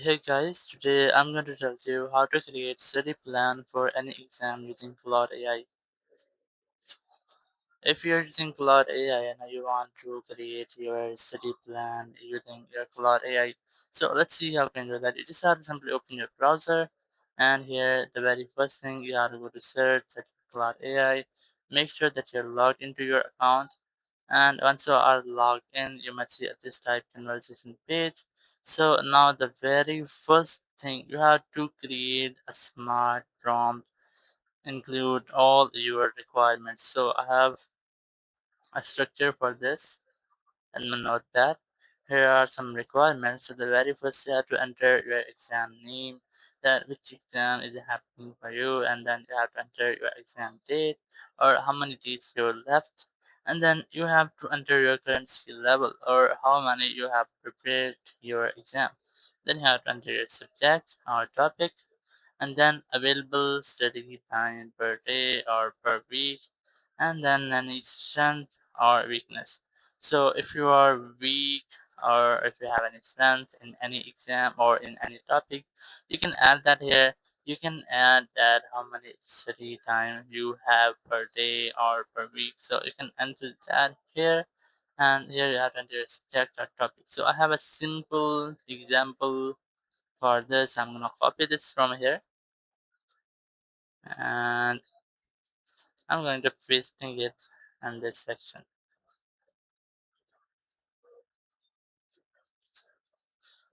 Hey guys, today I'm going to tell you how to create study plan for any exam using Claude AI. If you're using Claude AI and you want to create your study plan using your Claude AI, so let's see how we can do that. You just have to simply open your browser, and here the very first thing you have to go to search at Claude AI. Make sure that you're logged into your account, and once you are logged in you might see this type conversation page. So now the very first thing you have to create a smart prompt, include all your requirements. So I have a structure for this and my notepad. Here are some requirements. So the very first you have to enter your exam name, that which exam is happening for you, and then you have to enter your exam date or how many days you're left, and then you have to enter your current skill level or how many you have prepared your exam. Then you have to enter your subject or topic, and then available study time per day or per week, and then any strength or weakness. So if you are weak or if you have any strength in any exam or in any topic, you can add that here. You can add that how many study time you have per day or per week. So you can enter that here, and here you have to enter your subject or topic. So I have a simple example for this. I'm gonna copy this from here, and I'm going to pasting it in this section.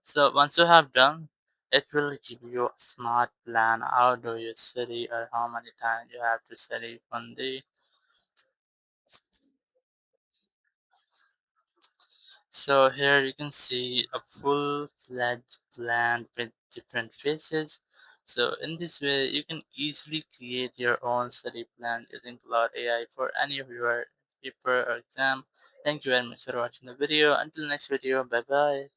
So once you have done, it will give you a smart plan. How do you study or how many times you have to study one day. So here you can see a full-fledged plan with different phases. So in this way, you can easily create your own study plan using Claude AI for any of your paper or exam. Thank you very much for watching the video. Until next video, bye bye.